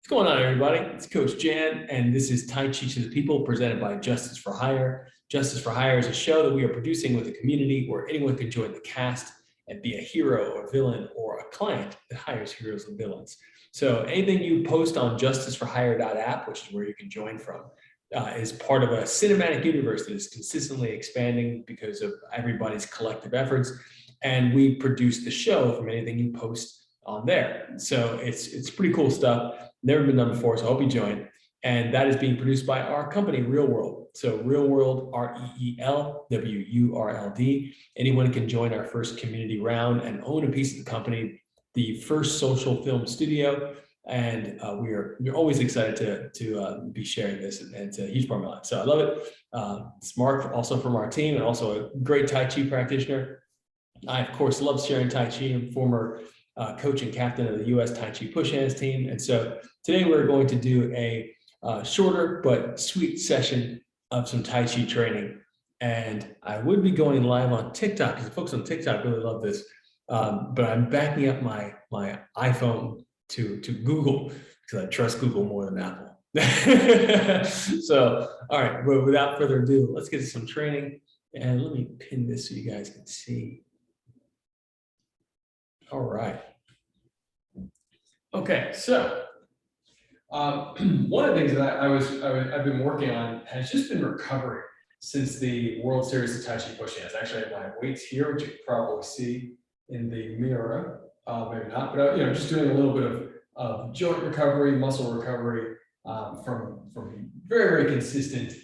What's going on, everybody? It's Coach Jan, and this is Tai Chi to the People, presented by Justice for Hire. Justice for Hire is a show that we are producing with a community where anyone can join the cast and be a hero, a villain, or a client that hires heroes and villains. So anything you post on justiceforhire.app, which is where you can join from, is part of a cinematic universe that is consistently expanding because of everybody's collective efforts. And we produce the show from anything you post on there. So it's pretty cool stuff. Never been done before, so I hope you join. And that is being produced by our company, Real World. So Real World, REELWURLD. Anyone can join our first community round and own a piece of the company, the first social film studio. And we're always excited to be sharing this, and it's a huge part of my life. So I love it. It's Mark, also from our team, and also a great Tai Chi practitioner. I, of course, love sharing Tai Chi. I'm former coach and captain of the U.S. Tai Chi push hands team. And so today we're going to do a shorter but sweet session of some Tai Chi training. And I would be going live on TikTok because folks on TikTok really love this. But I'm backing up my iPhone to Google because I trust Google more than Apple. So, all right, but without further ado, let's get to some training. And let me pin this so you guys can see. All right. Okay, so one of the things that I've been working on has just been recovery since the World Series of Tai Chi push hands. Actually, I have my weights here, which you can probably see in the mirror. Maybe not, but just doing a little bit of joint recovery, muscle recovery from very, very consistent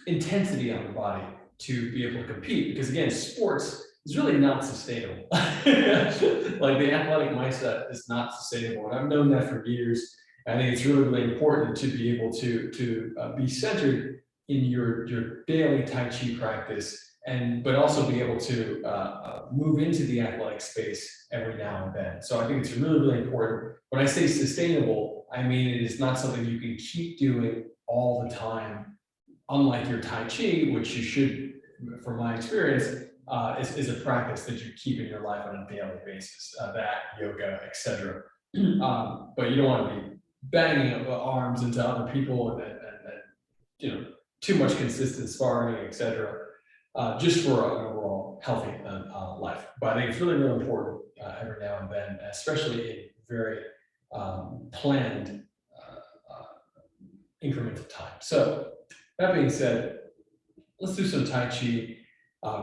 intensity on the body to be able to compete. Because again, sports is really not sustainable. Like the athletic mindset is not sustainable. And I've known that for years. I think it's really, really important to be able to be centered in your daily Tai Chi practice, but also be able to move into the athletic space every now and then. So I think it's really, really important. When I say sustainable, I mean it is not something you can keep doing all the time, unlike your Tai Chi, which you should, from my experience, is a practice that you keep in your life on a daily basis, that, yoga, etc. But you don't want to be banging arms into other people and too much consistent sparring, etc. Just for an overall healthy life. But I think it's really, really important every now and then, especially in very planned incremental time. So that being said, let's do some Tai Chi.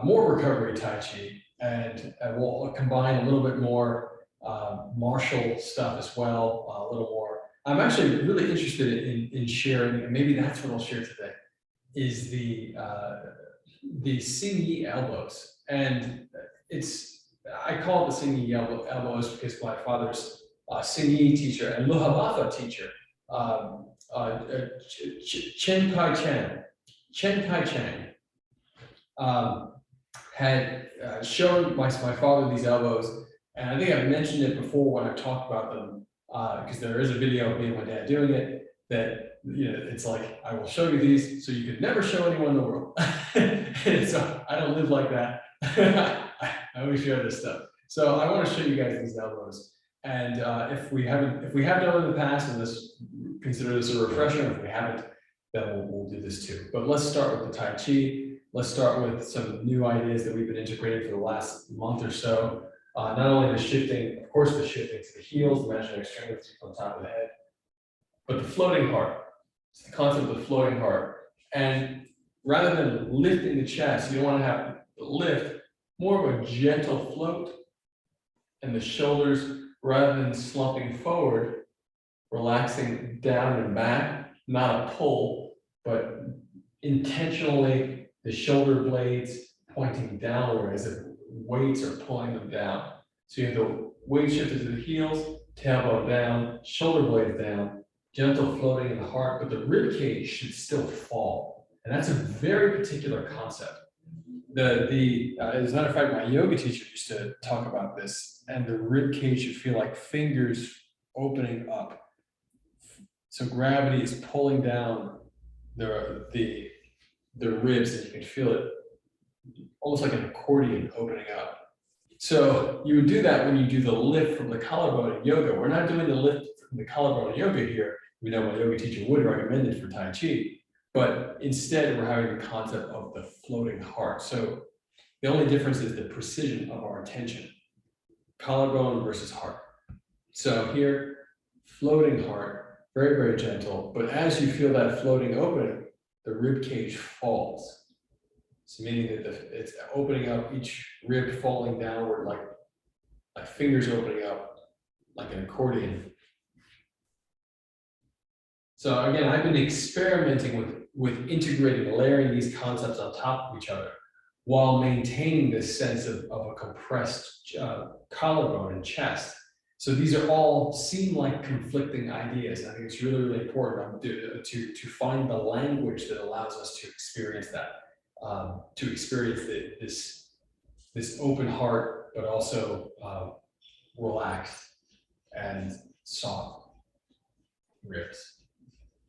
More recovery Tai Chi, and we'll combine a little bit more martial stuff as well, a little more. I'm actually really interested in sharing, and maybe that's what I'll share today, is the Xinyi elbows. And I call it the Xinyi elbows because my father's Xinyi teacher and Luhabatha teacher, Cheng had shown my father these elbows, and I think I've mentioned it before when I've talked about them, because there is a video of me and my dad doing it, that it's like, I will show you these so you could never show anyone in the world. And so I don't live like that. I always share this stuff. So I want to show you guys these elbows. And if we have done it in the past, and consider this a refresher. If we haven't, then we'll do this too. But let's start with the Tai Chi. Let's start with some new ideas that we've been integrating for the last month or so. Not only the shifting, of course, the shifting to the heels, imaginary strength on top of the head, but the floating heart. It's the concept of the floating heart. And rather than lifting the chest, you don't want to have the lift, more of a gentle float, and the shoulders, rather than slumping forward, relaxing down and back, not a pull, but intentionally the shoulder blades pointing downward as if weights are pulling them down. So you have the weight shifted to the heels, tailbone down, shoulder blades down, gentle floating in the heart, but the rib cage should still fall. And that's a very particular concept. As a matter of fact, my yoga teacher used to talk about this, and the rib cage should feel like fingers opening up. So gravity is pulling down the ribs, and you can feel it almost like an accordion opening up. So you would do that when you do the lift from the collarbone in yoga. We're not doing the lift from the collarbone in yoga here. We know my yoga teacher would recommend it for Tai Chi, but instead we're having the concept of the floating heart. So the only difference is the precision of our attention, collarbone versus heart. So here, floating heart, very, very gentle, but as you feel that floating opening, the rib cage falls. So meaning that it's opening up, each rib falling downward like fingers opening up like an accordion. So again, I've been experimenting with integrating, layering these concepts on top of each other while maintaining this sense of a compressed collarbone and chest. So these are all seem like conflicting ideas. I think it's really, really important to find the language that allows us to experience that. To experience this open heart, but also relaxed and soft ribs.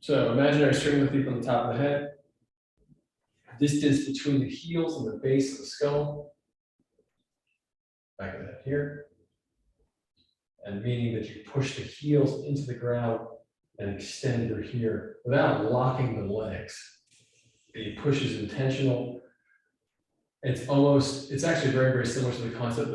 So imaginary string with you from the top of the head, distance between the heels and the base of the skull, back of the head here, and meaning that you push the heels into the ground and extend through here without locking the legs. The push is intentional. It's actually very, very similar to the concept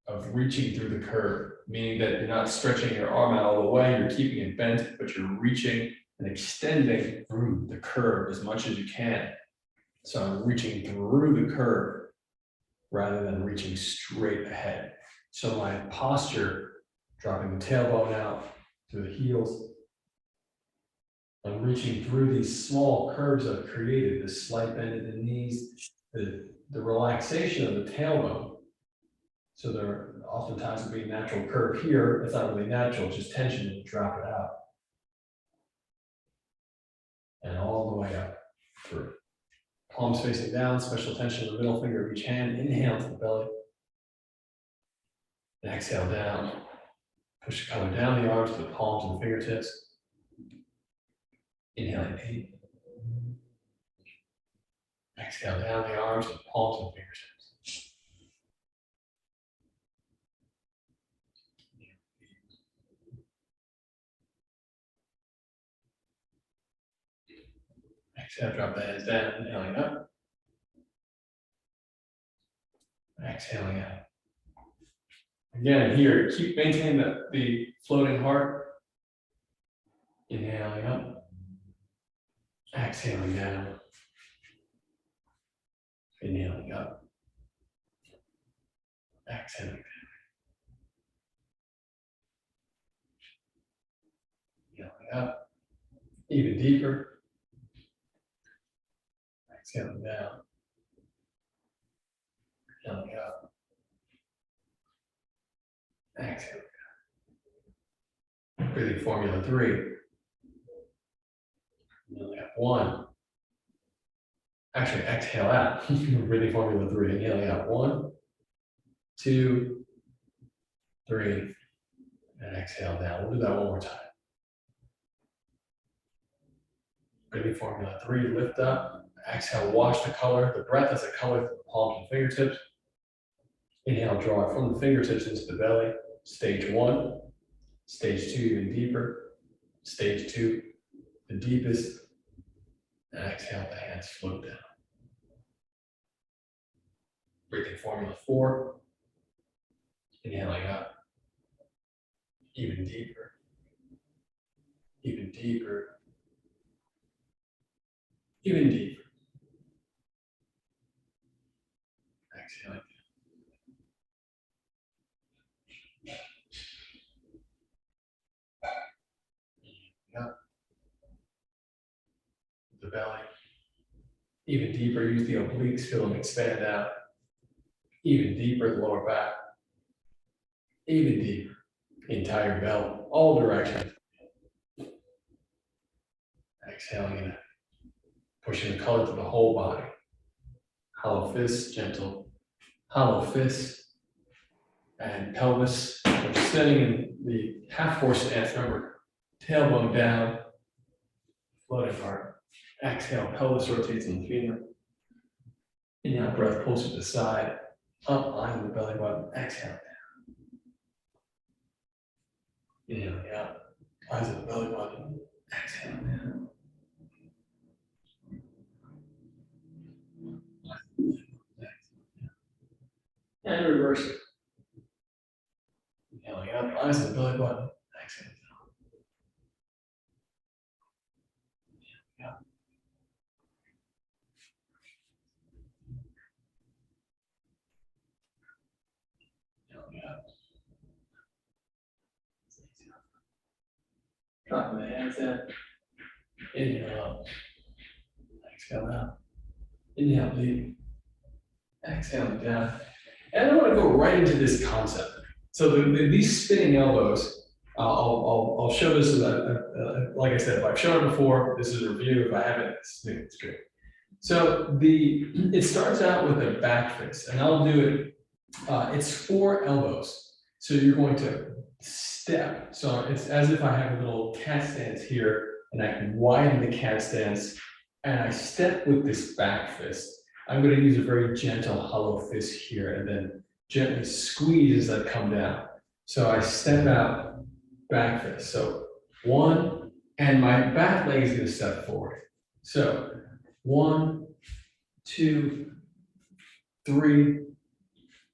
of reaching through the curve, meaning that you're not stretching your arm out all the way, you're keeping it bent, but you're reaching and extending through the curve as much as you can. So I'm reaching through the curve rather than reaching straight ahead. So my posture, dropping the tailbone out through the heels, I'm reaching through these small curves I've created, the slight bend in the knees, the relaxation of the tailbone. So there oftentimes will be a natural curve here. It's not really natural, just tension, and you drop it out. And all the way up through. Palms facing down, special tension in the middle finger of each hand. Inhale to the belly. And exhale down. Push the color down the arms to the palms and the fingertips. Inhaling 8. Exhale down the arms to the palms and fingertips. Exhale, drop the hands down, inhaling up. Exhaling out. Again, here, keep maintaining the floating heart. Inhaling up. Exhaling down. Inhaling up. Exhaling down. Inhaling up. Even deeper. Exhaling down. Inhaling up. Exhaling down. Breathing formula 3. Inhaling up 1. Actually, exhale out. Breathing formula 3. Inhaling out 1, 2, 3, and exhale down. We'll do that one more time. Breathing formula 3. Lift up. Exhale, wash the color. The breath as a color through the palms and fingertips. Inhale, draw it from the fingertips into the belly. Stage 1. Stage 2, even deeper. Stage 2, the deepest. And exhale, the hands float down. Breathing formula 4. Inhaling up. Even deeper. Even deeper. Even deeper. Exhaling. Up. The belly. Even deeper, use the obliques, feel them expand out. Even deeper, the lower back. Even deeper, the entire belt, all directions. Exhaling in, pushing the color to the whole body. Hollow fists, gentle. Hollow fists and pelvis. We're sitting in the half force stance. Remember, tailbone down, floating heart. Exhale, pelvis rotates in the femur. Inhale, breath pulls to the side. Up, eyes on the belly button, exhale. Inhale, yeah. Eyes on the belly button, exhale down. And reverse it. Inhaling up, eyes on the belly button, exhale down. Yeah. Inhaling up. Dropping the hands in. Inhale up. Exhale out. Inhale deep. Exhale down. And I want to go right into this concept. So these spinning elbows, I'll show this so that, like I said, if I've shown it before, this is a review. If I haven't, it's great. So it starts out with a back fist, and I'll do it. It's 4 elbows. So you're going to step. So it's as if I have a little cat stance here, and I can widen the cat stance, and I step with this back fist. I'm going to use a very gentle hollow fist here, and then gently squeeze as I come down. So I step out, back fist. So 1, and my back leg is going to step forward. So 1, 2, 3,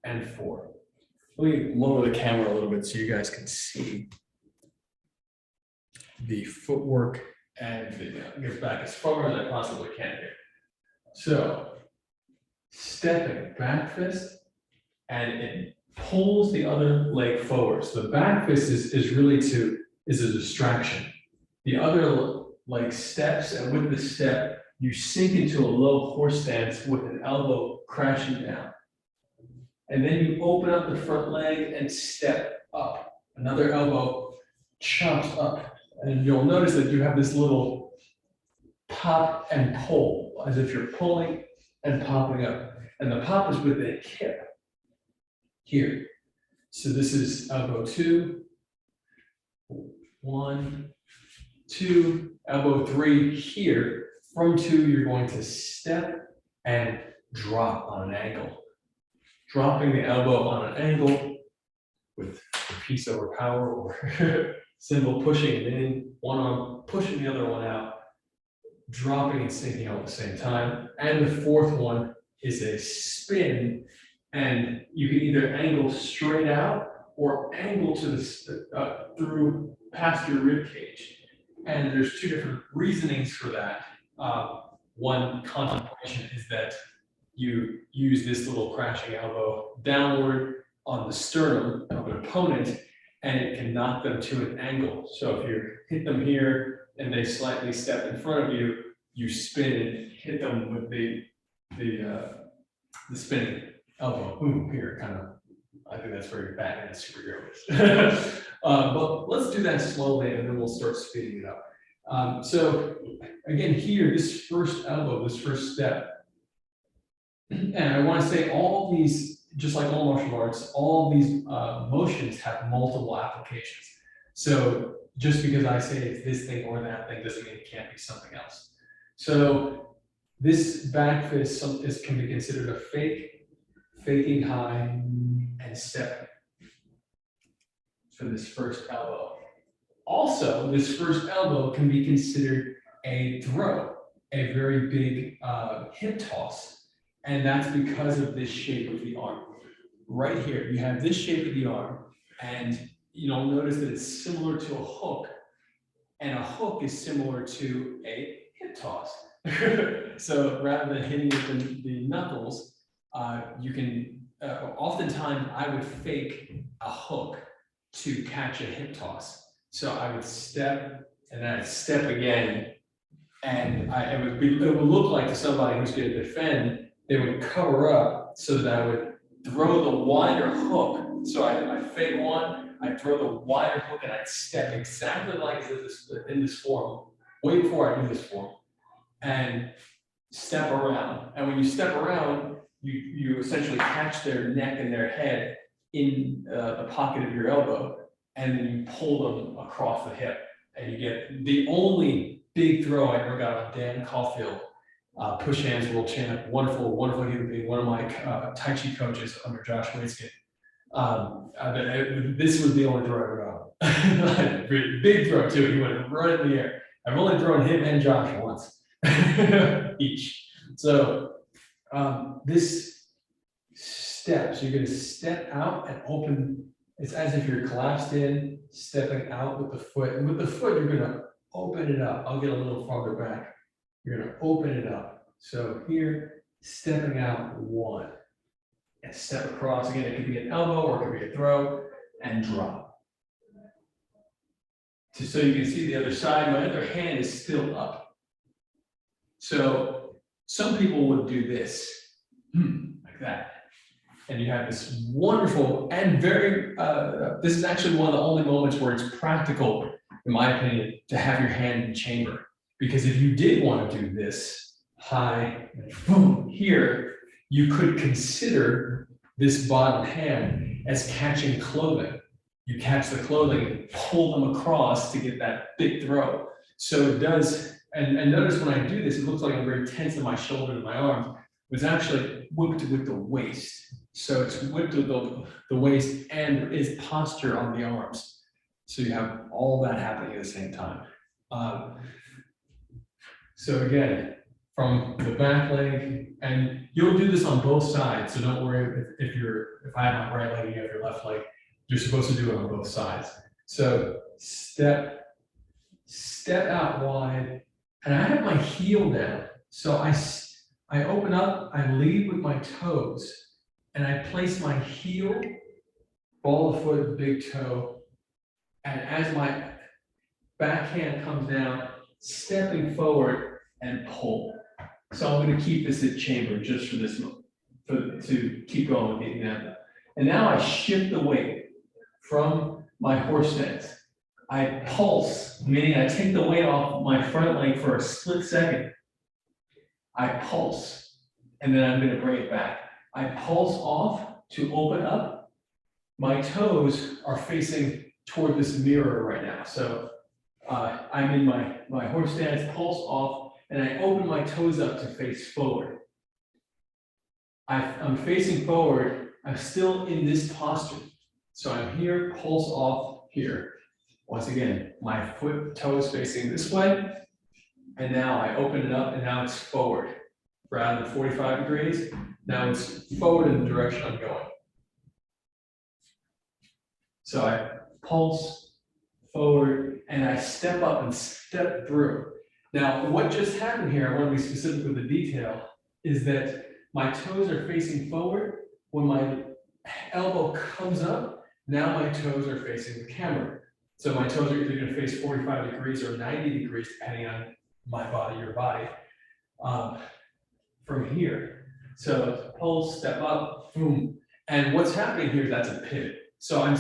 and 4. Let me lower the camera a little bit so you guys can see the footwork and get back as far as I possibly can here. So stepping back fist, and it pulls the other leg forward. So the back fist is really is a distraction. The other leg steps, and with the step, you sink into a low horse stance with an elbow crashing down. And then you open up the front leg and step up. Another elbow chops up. And you'll notice that you have this little pop and pull, as if you're pulling and popping up. And the pop is with the hip here. So this is elbow 2, 1, 2, elbow 3 here. From 2, you're going to step and drop on an angle. Dropping the elbow on an angle with the piece over power or symbol pushing it in, one arm pushing the other one out, dropping and sinking all at the same time. And the 4th one is a spin, and you can either angle straight out or angle to the through past your rib cage. And there's 2 different reasonings for that. One contemplation is that you use this little crashing elbow downward on the sternum of an opponent, and it can knock them to an angle. So if you hit them here and they slightly step in front of you, you spin and hit them with the spinning elbow. Boom, here, kind of. I think that's very bad and superheroes. But let's do that slowly, and then we'll start speeding it up. So again, here, this first elbow, this first step, and I want to say all these, just like all martial arts, all these motions have multiple applications. So just because I say it's this thing or that thing doesn't mean it can't be something else. So this back fist can be considered a faking high, and stepping for this first elbow. Also, this first elbow can be considered a throw, a very big hip toss. And that's because of this shape of the arm. Right here, you have this shape of the arm, and you'll notice that it's similar to a hook, and a hook is similar to a hip toss. So rather than hitting with the knuckles, you can, oftentimes I would fake a hook to catch a hip toss. So I would step, and then I'd step again, and it would look like to somebody who's going to defend, they would cover up so that I would throw the wider hook. So I fake one, I throw the wider hook, and I'd step exactly like this in this form, way before I do this form, and step around. And when you step around, you essentially catch their neck and their head in the pocket of your elbow, and then you pull them across the hip. And you get the only big throw I ever got on Dan Caulfield push hands world champ, wonderful, wonderful human being, one of my Tai Chi coaches under Josh Waitzkin. This was the only throw I ever got. Big throw too. He went right in the air. I've only thrown him and Josh once each. So this step, so you're going to step out and open. It's as if you're collapsed in, stepping out with the foot. And with the foot, you're going to open it up. I'll get a little farther back. You're going to open it up. So here, stepping out, one. And step across. Again, it could be an elbow or it could be a throw, and drop. So you can see the other side. My other hand is still up. So some people would do this, like that. And you have this wonderful and very, this is actually one of the only moments where it's practical, in my opinion, to have your hand in chamber. Because if you did want to do this, high, and boom, here, you could consider this bottom hand as catching clothing. You catch the clothing and pull them across to get that big throw. So it does, and notice when I do this, it looks like I'm very tense in my shoulder and my arms. It was actually whipped with the waist. So it's whipped with the waist and is posture on the arms. So you have all that happening at the same time. So again, from the back leg, and you'll do this on both sides. So don't worry if I have my right leg and you have your left leg, you're supposed to do it on both sides. So step out wide, and I have my heel down. So I open up, I lead with my toes, and I place my heel, ball of foot, big toe, and as my backhand comes down, stepping forward and pull. So I'm going to keep this at chamber just for this moment, to keep going with the example. And now I shift the weight from my horse stance. I pulse, meaning I take the weight off my front leg for a split second. I pulse, and then I'm going to bring it back. I pulse off to open up. My toes are facing toward this mirror right now. So I'm in my horse stance, pulse off, and I open my toes up to face forward. I'm facing forward. I'm still in this posture. So I'm here, pulse off here. Once again, my toe is facing this way. And now I open it up, and now it's forward. Rather than 45 degrees, now it's forward in the direction I'm going. So I pulse forward, and I step up and step through. Now, what just happened here, I want to be specific with the detail, is that my toes are facing forward. When my elbow comes up, now my toes are facing the camera. So my toes are either going to face 45 degrees or 90 degrees, depending on my body, your body, from here. So pulse, step up, boom. And what's happening here, that's a pivot. So I'm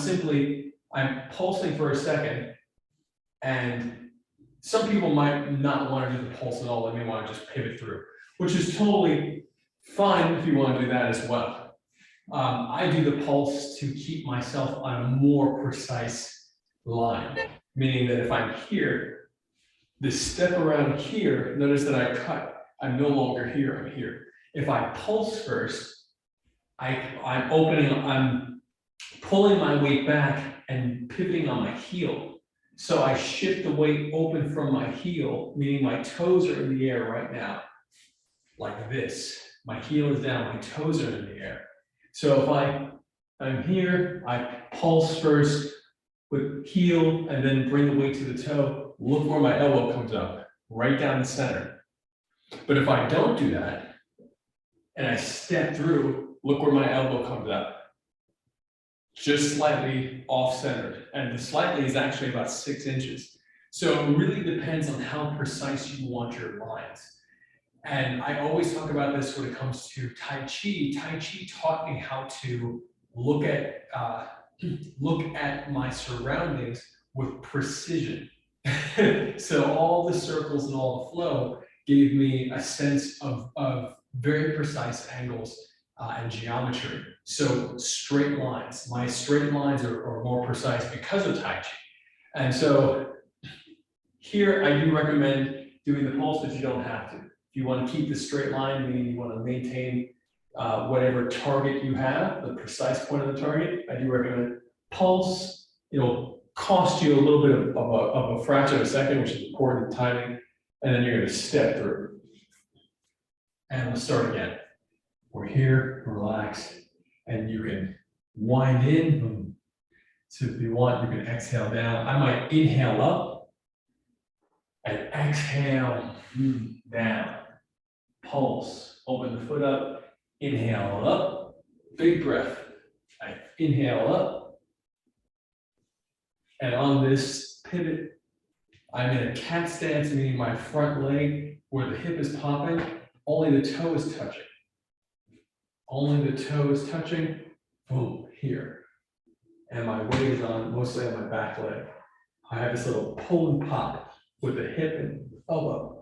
pulsing for a second, and some people might not want to do the pulse at all. They may want to just pivot through, which is totally fine if you want to do that as well. I do the pulse to keep myself on a more precise line, meaning that if I'm here, the step around here, notice that I cut. I'm no longer here, I'm here. If I pulse first, I'm pulling my weight back and pivoting on my heel. So I shift the weight open from my heel, meaning my toes are in the air right now, like this. My heel is down, my toes are in the air. So if I'm here, I pulse first with heel and then bring the weight to the toe. Look where my elbow comes up, right down the center. But if I don't do that, and I step through, look where my elbow comes up. Just slightly off-centered. And the slightly is actually about 6 inches. So it really depends on how precise you want your lines. And I always talk about this when it comes to Tai Chi. Tai Chi taught me how to look at my surroundings with precision. So all the circles and all the flow gave me a sense of very precise angles and geometry. So straight lines, my straight lines are more precise because of Tai Chi. And so here I do recommend doing the pulse, but you don't have to. If you want to keep the straight line, meaning you want to maintain whatever target you have, the precise point of the target, I do recommend pulse. It'll cost you a little bit of a fraction of a second, which is important timing, and then you're going to step through. And we'll start again. We're here, relax, and you can wind in. So if you want, you can exhale down. I might inhale up and exhale down. Pulse, open the foot up, inhale up, big breath. I inhale up. And on this pivot, I'm in a cat stance, meaning my front leg, where the hip is popping, only the toe is touching. Only the toe is touching, boom, here. And my weight is on, mostly on my back leg. I have this little pull and pop with the hip and elbow.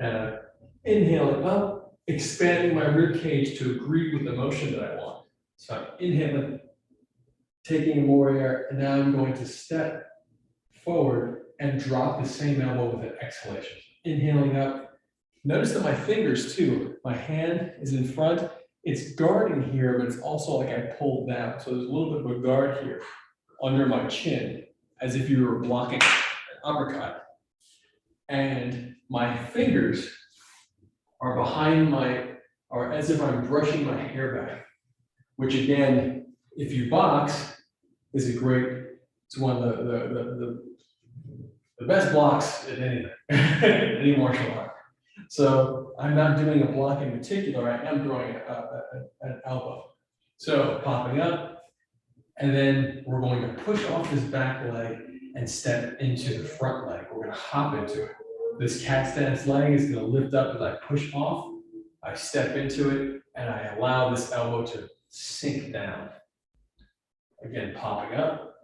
And I'm inhaling up, expanding my rib cage to agree with the motion that I want. So I'm inhaling, taking more air, and now I'm going to step forward and drop the same elbow with an exhalation. Inhaling up. Notice that my fingers too, my hand is in front, it's guarding here, but it's also like I pulled down. So there's a little bit of a guard here under my chin, as if you were blocking an uppercut. And my fingers are behind or as if I'm brushing my hair back, which again, if you box, is it's one of the best blocks in anything, any martial art. So I'm not doing a block in particular, I am throwing an elbow. So popping up, and then we're going to push off this back leg and step into the front leg. We're going to hop into it. This cat stance leg is going to lift up as I push off. I step into it, and I allow this elbow to sink down. Again, popping up,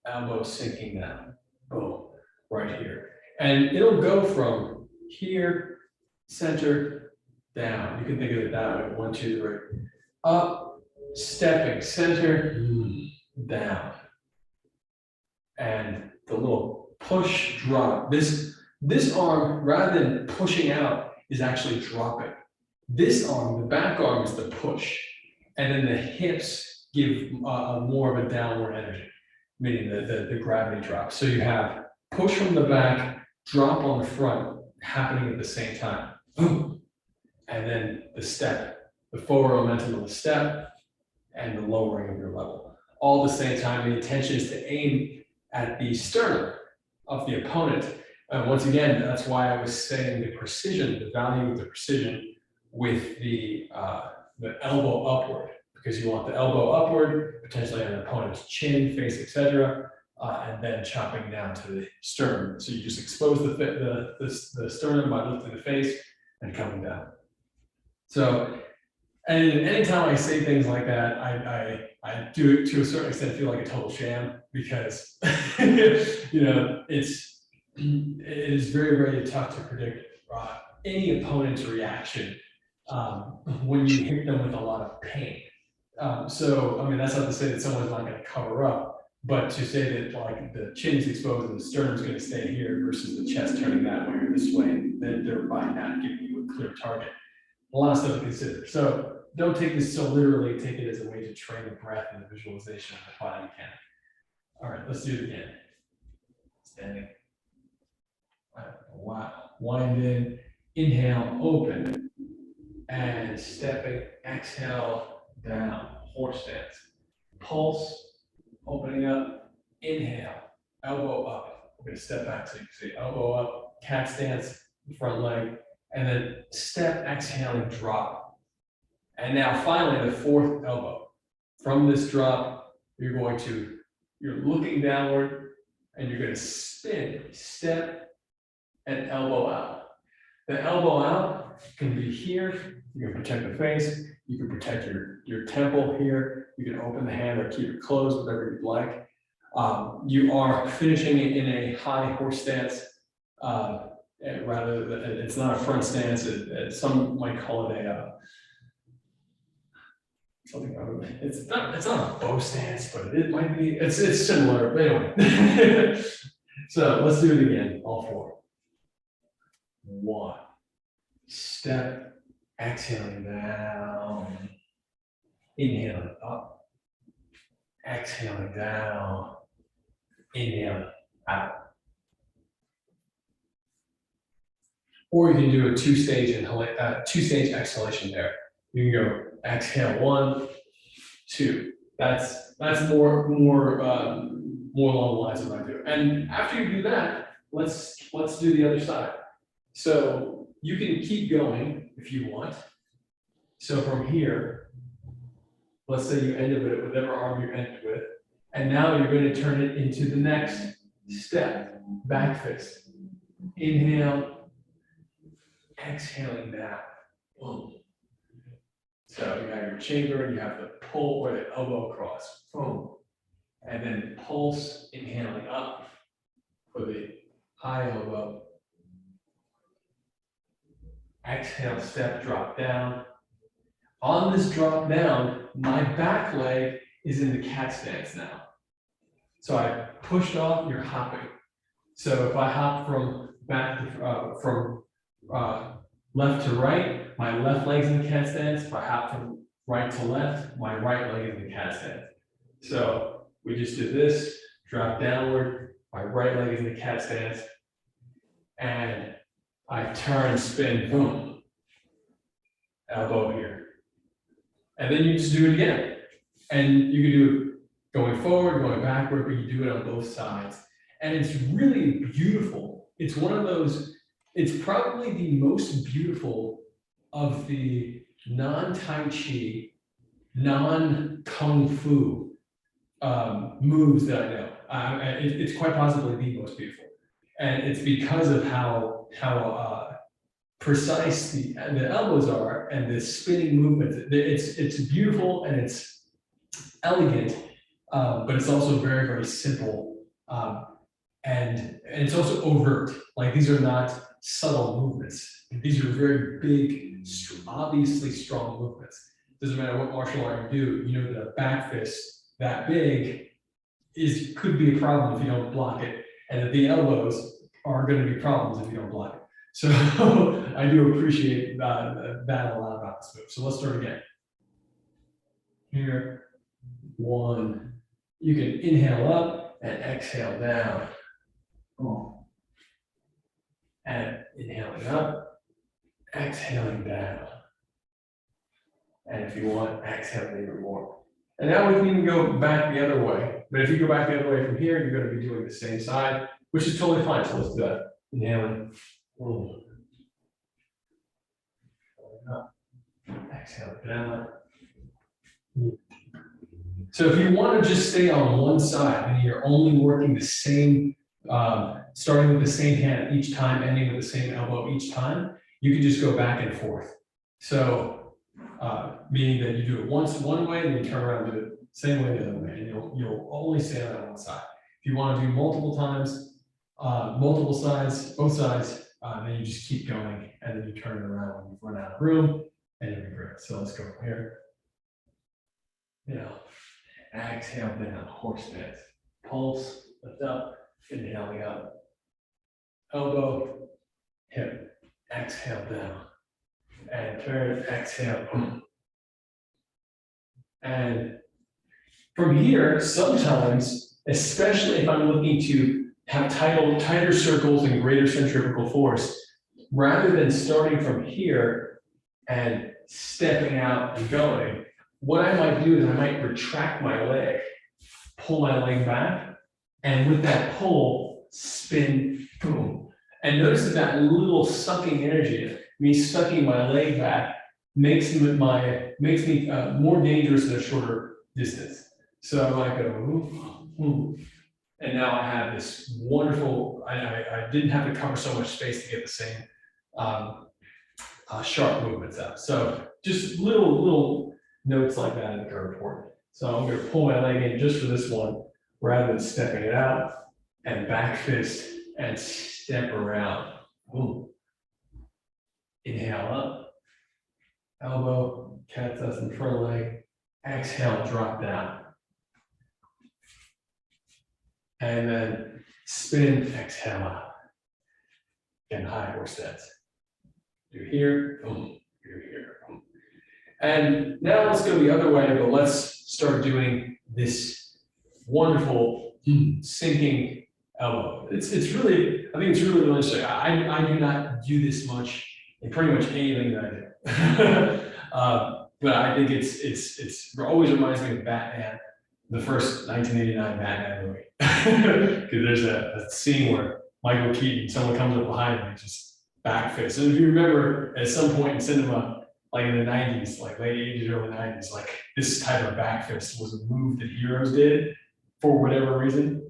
elbow sinking down. Boom, right here. And it'll go from here, center, down. You can think of it that way. 1, 2, 3. Up, stepping, center, down. And the little push, drop. This arm, rather than pushing out, is actually dropping. This arm, the back arm, is the push. And then the hips give more of a downward energy, meaning the gravity drops. So you have push from the back, drop on the front, happening at the same time. Boom. And then the step, the forward momentum of the step, and the lowering of your level. All at the same time, the intention is to aim at the sternum of the opponent. And once again, that's why I was saying the precision, the value of the precision with the elbow upward, because you want the elbow upward, potentially on an opponent's chin, face, etc., and then chopping down to the sternum. So you just expose the sternum by lifting the face and coming down. So, and anytime I say things like that, I do it to a certain extent feel like a total sham, because you know it is very, very tough to predict any opponent's reaction when you hit them with a lot of pain. So I mean, that's not to say that someone's not going to cover up. But to say that like the chin is exposed and the sternum is going to stay here versus the chest turning that way or this way, then they're by not giving you a clear target. A lot of stuff to consider. So don't take this so literally, take it as a way to train the breath and the visualization of the body mechanic. All right, let's do it again. Standing. Wow. Wind in, inhale, open, and stepping, exhale, down, horse stance. Pulse. Opening up, inhale, elbow up. We're going to step back so you can see elbow up, cat stance, front leg, and then step, exhaling, drop. And now finally the fourth elbow. From this drop, you're looking downward and you're going to spin, step, and elbow out. The elbow out can be here. You can protect the face. You can protect your temple here. You can open the hand or keep it closed, whatever you'd like. You are finishing it in a high horse stance. Rather than, it's not a front stance. Some might call it something. It's not a bow stance, but it might be. It's similar. But anyway. So let's do it again. All four. one. Step, exhaling down, inhaling up, exhaling down, inhaling out. Or you can do a two-stage exhalation there. You can go exhale 1, 2. That's more along the lines of what I do. And after you do that, let's do the other side. So you can keep going if you want. So from here, let's say you ended with it, whatever arm you ended with, and now you're going to turn it into the next step, back fist. Inhale, exhaling down. Boom. So you have your chamber, you have the pull or the elbow cross. Boom. And then pulse, inhaling up for the high elbow. Exhale, step, drop down. On this drop down, my back leg is in the cat stance now. So I pushed off, you're hopping. So if I hop from left to right, my left leg's in the cat stance. If I hop from right to left, my right leg is in the cat stance. So we just did this, drop downward, my right leg is in the cat stance, and I turn, spin, boom, elbow here. And then you just do it again. And you can do it going forward, going backward, but you do it on both sides. And it's really beautiful. It's one of those, it's probably the most beautiful of the non-Tai Chi, non-Kung Fu moves that I know. It's quite possibly the most beautiful. And it's because of how precise the elbows are and the spinning movements. It's beautiful and it's elegant, but it's also very, very simple. And it's also overt. Like these are not subtle movements. These are very big, obviously strong movements. Doesn't matter what martial art you do, you know that a back fist that big could be a problem if you don't block it, and that the elbows are going to be problems if you don't block it. So I do appreciate that a lot about this move. So let's start again. Here, 1. You can inhale up and exhale down. And inhaling up, exhaling down. And if you want, exhale even more. And now we can even go back the other way. But if you go back the other way from here, you're going to be doing the same side, which is totally fine. So let's do that. Inhaling. Up. Exhale down. So if you want to just stay on one side and you're only working the same, starting with the same hand each time, ending with the same elbow each time, you can just go back and forth. So meaning that you do it once one way and you turn around and do it the same way the other way, and you'll only stay on one side. If you want to do multiple times, multiple sides, both sides, then you just keep going and then you turn it around when you run out of room and you'll be great. So let's go from here. Exhale down, horse stance. Pulse, lift up, inhaling up. Elbow, hip, exhale down. And turn, exhale. And from here, sometimes, especially if I'm looking to have tighter circles and greater centrifugal force, rather than starting from here and stepping out and going, what I might do is I might retract my leg, pull my leg back, and with that pull, spin, boom. And notice that little sucking energy, me sucking my leg back, makes me more dangerous at a shorter distance. So I might go, and now I have this wonderful, I didn't have to cover so much space to get the same sharp movements out. So just little notes like that I think are important. So I'm going to pull my leg in just for this one, rather than stepping it out, and back fist and step around. Boom. Inhale up, elbow, cat's us in front leg, exhale, drop down. And then spin, exhale out. Again, high horse stance. Do here, boom, here, boom. And now let's go the other way, but let's start doing this wonderful sinking elbow. It's really, I think it's really interesting. I do not do this much in pretty much anything that I do. But I think it always reminds me of Batman, the first 1989 Batman movie. Because there's a scene where Michael Keaton, someone comes up behind him and just back fist. And if you remember, at some point in cinema, like in the 90s, like late 80s, early 90s, like this type of back fist was a move that heroes did for whatever reason.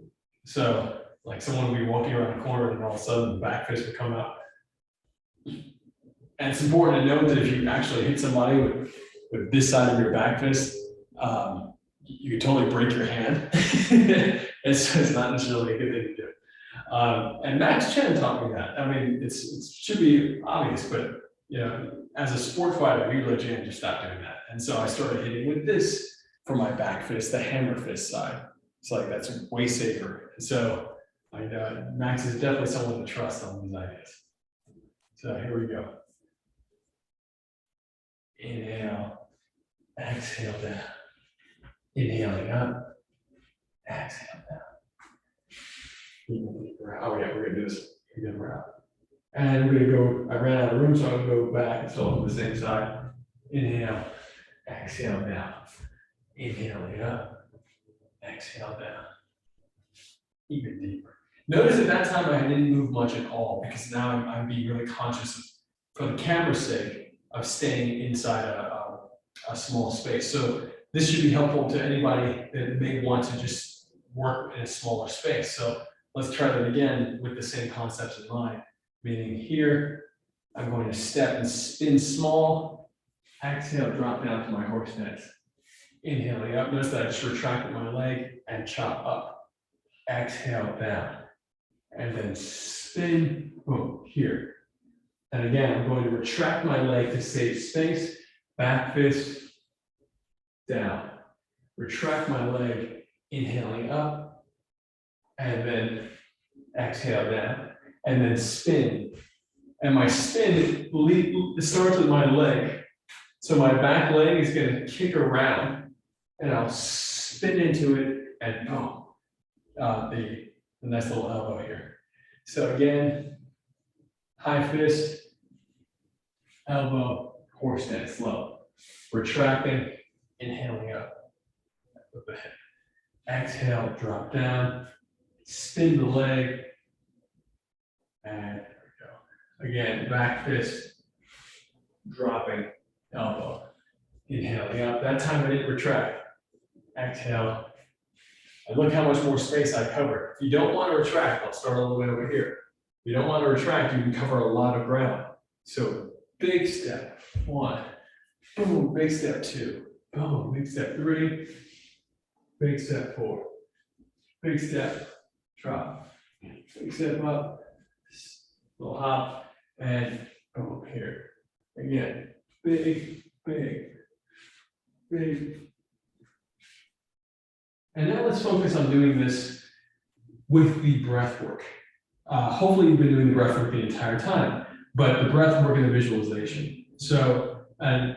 So like someone would be walking around a corner and all of a sudden the back fist would come out. And it's important to note that if you actually hit somebody with this side of your back fist, you can totally break your hand. It's not necessarily a good thing to do. And Max Cheng taught me that. I mean, it should be obvious, but you know, as a sport fighter, you really can't just stop doing that. And so I started hitting with this for my back fist, the hammer fist side. It's like that's way safer. And so I know Max is definitely someone to trust on these ideas. So here we go. Inhale, exhale down. Inhaling up, exhale down. Oh yeah, we're gonna do this again round. And we're gonna go, I ran out of room, so I'm gonna go back and still on the same side. Inhale, exhale down. Inhaling up, exhale down. Even deeper. Notice at that time I didn't move much at all because now I'm being really conscious of, for the camera's sake, of staying inside a small space. So this should be helpful to anybody that may want to just work in a smaller space. So let's try that again with the same concepts in mind. Meaning here, I'm going to step and spin small. Exhale, drop down to my horse stance. Inhaling up, notice that I just retracted my leg and chop up. Exhale down. And then spin, boom, here. And again, I'm going to retract my leg to save space. Back fist, down. Retract my leg, inhaling up. And then exhale down. And then spin. And my spin starts with my leg. So my back leg is going to kick around and I'll spin into it and boom, the nice little elbow here. So again, high fist, elbow, horse stance, low. Retracting, inhaling up with the head. Exhale, drop down, spin the leg, and there we go. Again, back fist, dropping, elbow, inhaling up. That time I didn't retract. Exhale. And look how much more space I covered. If you don't want to retract, I'll start all the way over here. If you don't want to retract, you can cover a lot of ground. So big step, one, boom, big step two, boom, big step three, big step four, big step, drop, big step up, little hop, and boom, here. Again, big, big, big. And now let's focus on doing this with the breath work. Hopefully you've been doing the breath work the entire time, but the breath work and the visualization. So, and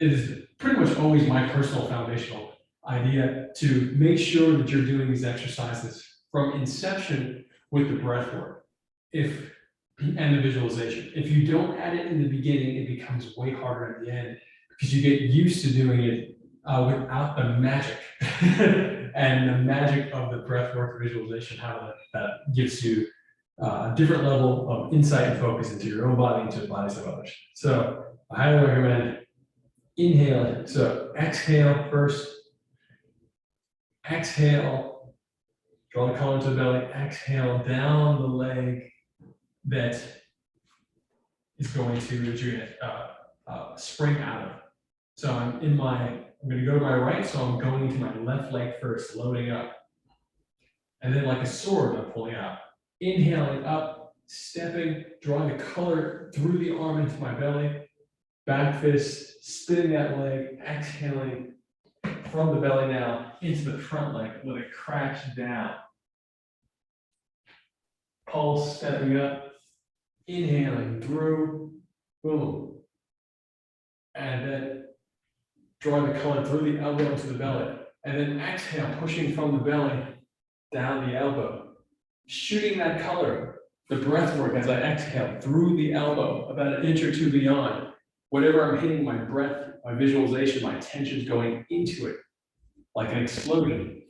it is pretty much always my personal foundational idea to make sure that you're doing these exercises from inception with the breath work and the visualization. If you don't add it in the beginning, it becomes way harder at the end because you get used to doing it without the magic and the magic of the breath work visualization, how that gives you a different level of insight and focus into your own body, into the bodies of others. So I highly recommend inhaling. So exhale first. Exhale, draw the collar to the belly. Exhale down the leg that is going to spring out of. So I'm going to go to my right, so I'm going into my left leg first, loading up. And then like a sword, I'm pulling out. Inhaling up, stepping, drawing the color through the arm into my belly. Back fist, spinning that leg, exhaling from the belly now into the front leg. Let it crash down. Pulse, stepping up, inhaling through, boom. And then drawing the color through the elbow to the belly. And then exhale, pushing from the belly down the elbow. Shooting that color, the breath work as I exhale through the elbow, about an inch or two beyond. Whatever I'm hitting, my breath, my visualization, my attention's going into it, like an explosion.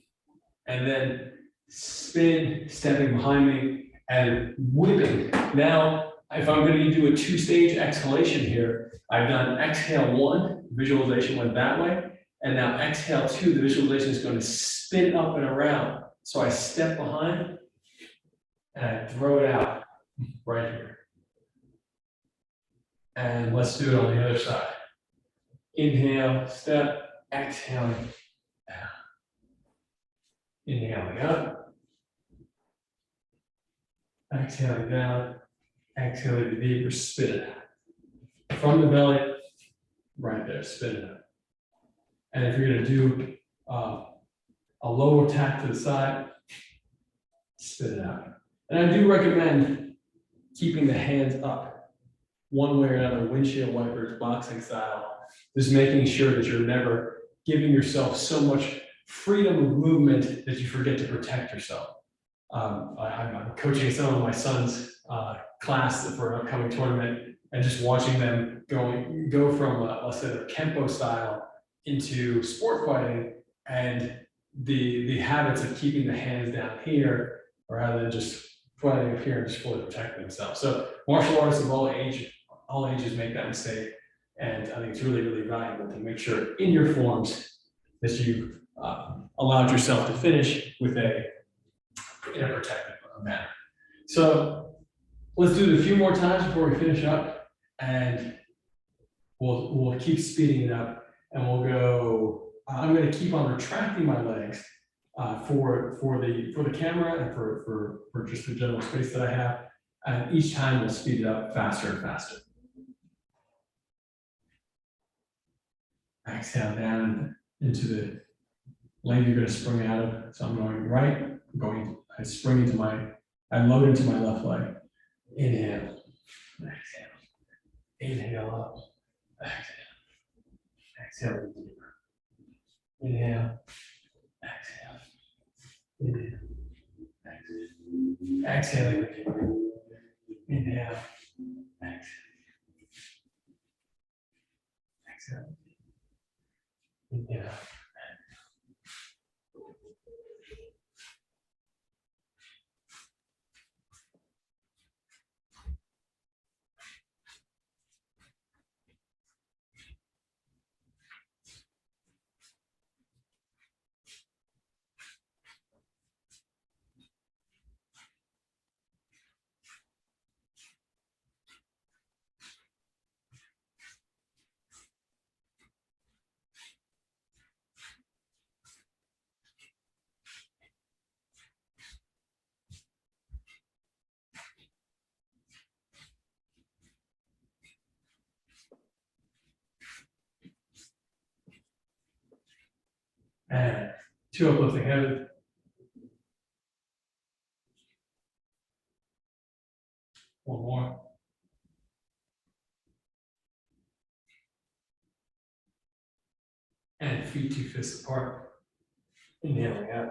And then spin, stepping behind me, and whipping. Now, if I'm going to do a two-stage exhalation here, I've done exhale 1, visualization went that way, and now exhale 2, the visualization is going to spin up and around. So I step behind, and I throw it out right here. And let's do it on the other side. Inhale, step, exhaling down. Inhaling up. Exhaling down. Exhaling deeper, spit it out. From the belly, right there, spit it out. And if you're going to do a lower tap to the side, spit it out. And I do recommend keeping the hands up one way or another, windshield wipers, boxing style, just making sure that you're never giving yourself so much freedom of movement that you forget to protect yourself. I'm coaching some of my son's class for an upcoming tournament, and just watching them go from, let's say, their Kempo style into sport fighting, and the habits of keeping the hands down here rather than just fighting up here and just fully protecting themselves. So martial artists of all ages make that mistake, and I think it's really, really valuable to make sure in your forms that you've allowed yourself to finish in a protective manner. So let's do it a few more times before we finish up, and we'll keep speeding it up, and we'll go. I'm going to keep on retracting my legs for the camera and for just the general space that I have, and each time we'll speed it up faster and faster. Exhale down into the lane you're going to spring out of. So I'm going right, I load into my left leg. Inhale, exhale. Inhale up, exhale. Exhale deeper. Inhale, exhale. Inhale, exhale. Exhale deeper. Inhale, exhale. Exhale. Inhale. And 2 uplifting heavy. One more. And feet 2 fists apart. Inhaling out.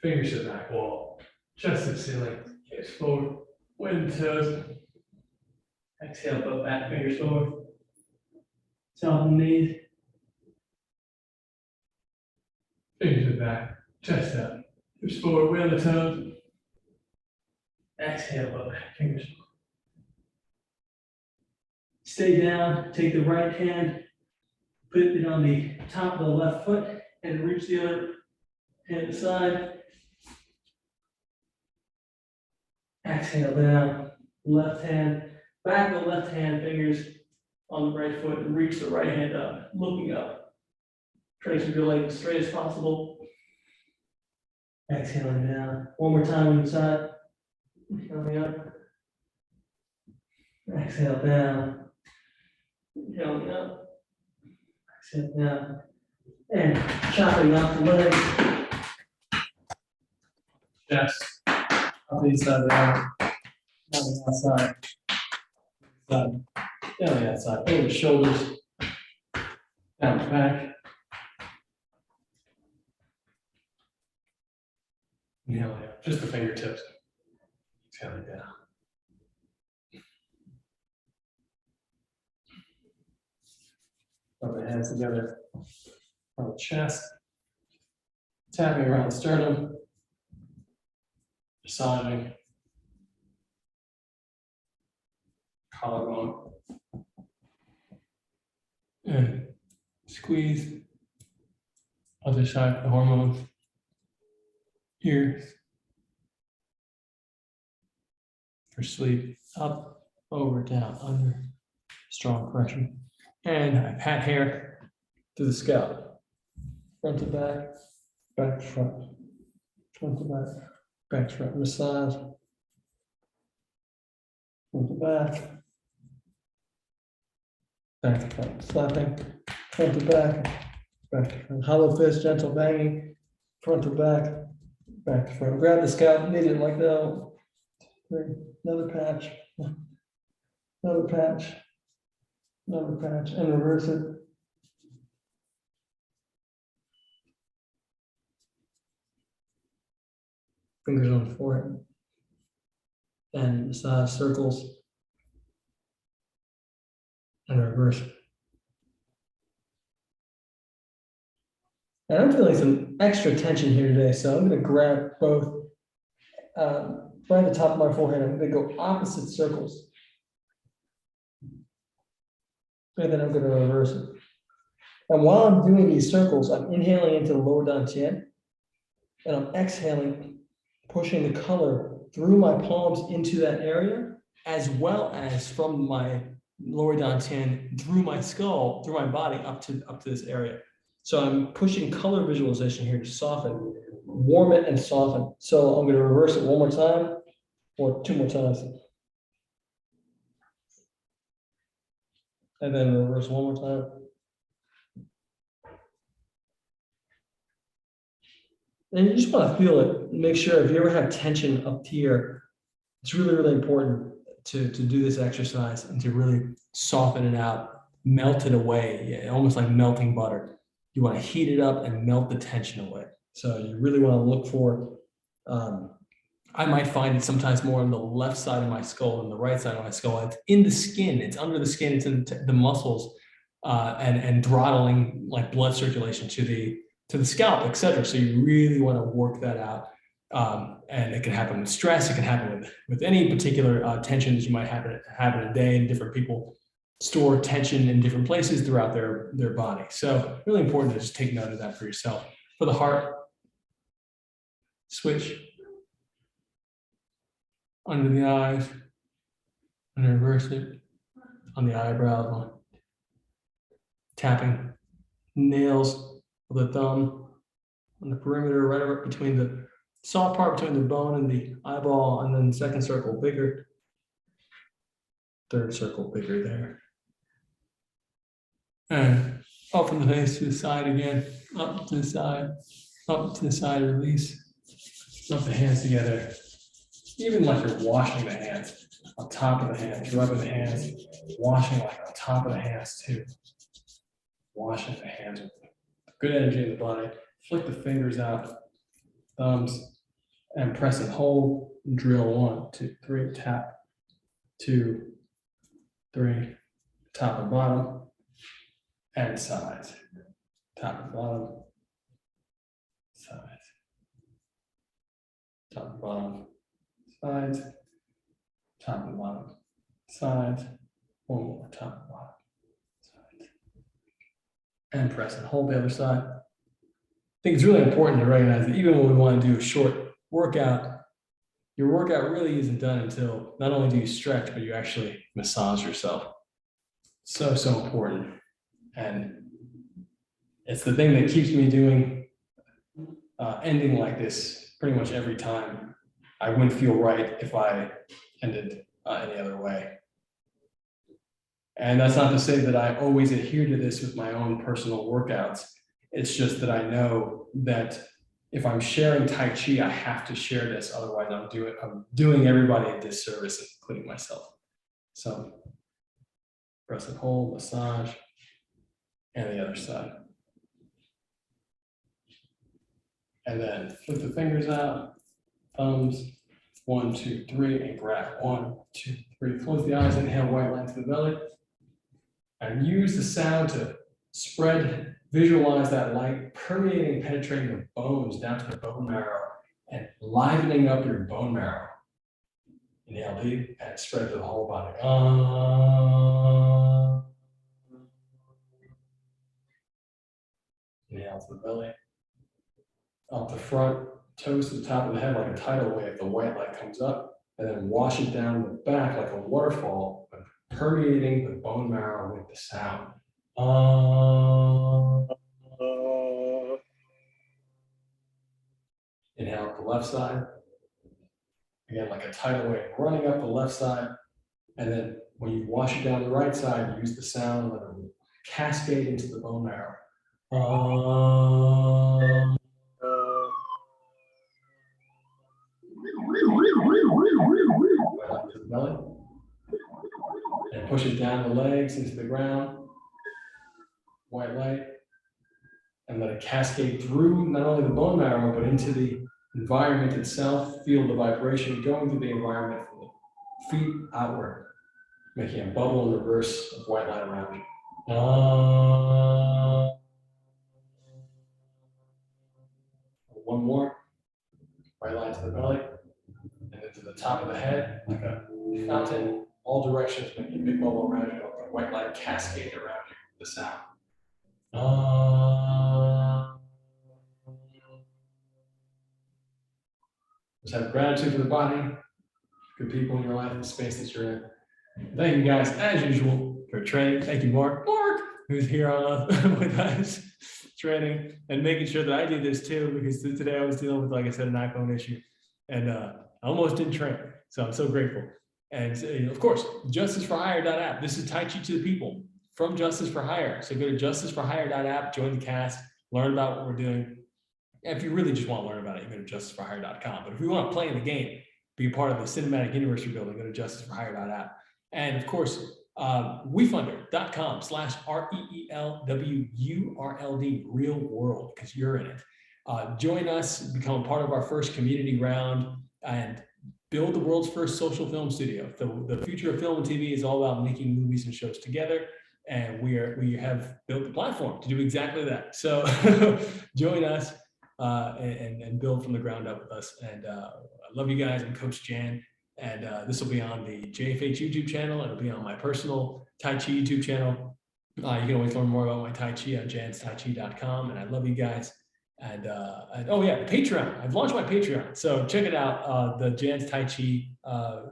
Fingers to the back wall. Chest to the ceiling. Hips forward. Wind toes. Exhale, both back fingers forward. Top of the knees. Fingers to the back. Chest up. Hips forward. Wheel the toes. Exhale, both back fingers forward. Stay down. Take the right hand. Put it on the top of the left foot and reach the other hand aside. Exhale down, left hand, back of the left hand, fingers on the right foot, and reach the right hand up, looking up. Try to keep your leg as straight as possible. Exhaling down. One more time on the side. Inhaling up. Exhale down. Inhaling up. Exhale down. And chopping off the legs. Chest. Up the inside of the arm. Down the outside. Down the outside. Over the shoulders. Down the back. Inhale out. Just the fingertips. Exhale it down. Rub the hands together on the chest. Tapping around the sternum. Massaging. Collarbone. And squeeze. Other side, the hormones. Ears. For sleep. Up, over, down, under. Strong pressure. And I pat hair to the scalp. Front to back, back to front. Front to back, back to front. Massage. Front to back. Back to front. Slapping. Front to back. Back to front. Hollow fist, gentle banging. Front to back. Back to front. Grab the scalp, knead it like that. Another patch. Another patch. Another patch. And reverse it. Fingers on the forehead. And massage circles. And reverse. And I'm feeling some extra tension here today, so I'm going to grab both right at the top of my forehead. I'm going to go opposite circles. And then I'm going to reverse it. And while I'm doing these circles, I'm inhaling into the lower dantian, and I'm exhaling, pushing the color through my palms into that area, as well as from my lower dantian through my skull, through my body up to this area. So I'm pushing color visualization here to soften, warm it and soften. So I'm going to reverse it one more time, or two more times. And then reverse one more time. And you just want to feel it. Make sure if you ever have tension up here, it's really, really important to do this exercise and to really soften it out, melt it away, almost like melting butter. You want to heat it up and melt the tension away. So you really want to look for, I might find it sometimes more on the left side of my skull than the right side of my skull. It's in the skin, it's under the skin, it's in the muscles, and throttling like blood circulation to the scalp, etc. So you really want to work that out. And it can happen with stress, it can happen with any particular tension that you might have in a day, and different people store tension in different places throughout their body. So really important to just take note of that for yourself. For the heart, switch under the eyes, and reverse it on the eyebrows, tapping nails with the thumb on the perimeter, right over between the soft part between the bone and the eyeball, and then second circle bigger, third circle bigger there. And up from the face to the side again, up to the side, release. Rub the hands together. Even like you're washing the hands, on top of the hands, rubbing the hands, washing like on top of the hands too. Washing the hands with good energy in the body. Flick the fingers out, thumbs, and press and hold. Drill 1, 2, 3, tap. 2, 3, top and bottom. And sides, top and bottom, sides, top and bottom, sides, top and bottom, sides, one more, top and bottom, sides, and press and hold the other side. I think it's really important to recognize that even when we want to do a short workout, your workout really isn't done until not only do you stretch, but you actually massage yourself. So important. And it's the thing that keeps me doing ending like this pretty much every time. I wouldn't feel right if I ended any other way. And that's not to say that I always adhere to this with my own personal workouts. It's just that I know that if I'm sharing Tai Chi, I have to share this. Otherwise, I'm doing everybody a disservice, including myself. So press and hold, massage, and the other side. And then flip the fingers out, thumbs, 1, 2, 3, and grab 1, 2, 3. Close the eyes, inhale, white line to the belly. And use the sound to spread, visualize that light permeating, penetrating the bones down to the bone marrow and livening up your bone marrow. Inhale deep and spread to the whole body. Inhale to the belly. Up the front, toes to the top of the head like a tidal wave. The white light comes up and then wash it down the back like a waterfall, permeating the bone marrow with the sound. Inhale up the left side. Again, like a tidal wave running up the left side. And then when you wash it down the right side, use the sound, let it cascade into the bone marrow. Right up to the belly. And push it down the legs into the ground. White light. And let it cascade through not only the bone marrow, but into the environment itself. Feel the vibration going through the environment from the feet outward, making a bubble in reverse of white light around you. One more. White light to the belly. And then to the top of the head, like a fountain, all directions, making a big bubble around you. The white light cascade around you, the sound. Just have gratitude for the body, good people in your life, the space that you're in. Thank you guys, as usual, for training. Thank you, Mark, who's here with us, training and making sure that I do this too, because today I was dealing with, like I said, an iPhone issue, and I almost didn't train. So I'm so grateful. And of course, justiceforhire.app. This is Tai Chi to the people from Justice for Hire. So go to justiceforhire.app, join the cast, learn about what we're doing. And if you really just want to learn about it, you go to justiceforhire.com. But if you want to play in the game, be a part of the cinematic universe you're building, go to justiceforhire.app. And of course, WeFunder.com/REELWURLD, real world, because you're in it. Join us, become a part of our first community round, and build the world's first social film studio. The future of film and TV is all about making movies and shows together. And we have built the platform to do exactly that. So join us and build from the ground up with us. And I love you guys. I'm Coach Jan. And this will be on the JFH YouTube channel. It'll be on my personal Tai Chi YouTube channel. You can always learn more about my Tai Chi on janstaichi.com. And I love you guys. And oh yeah, Patreon. I've launched my Patreon. So check it out, the Jan's Tai Chi,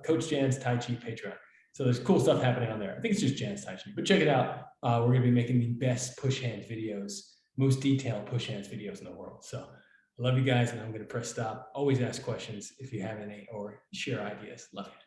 Coach Jan's Tai Chi Patreon. So there's cool stuff happening on there. I think it's just Jan's Tai Chi, but check it out. We're going to be making the best push hands videos, most detailed push hands videos in the world. So I love you guys, and I'm going to press stop. Always ask questions if you have any or share ideas. Love you.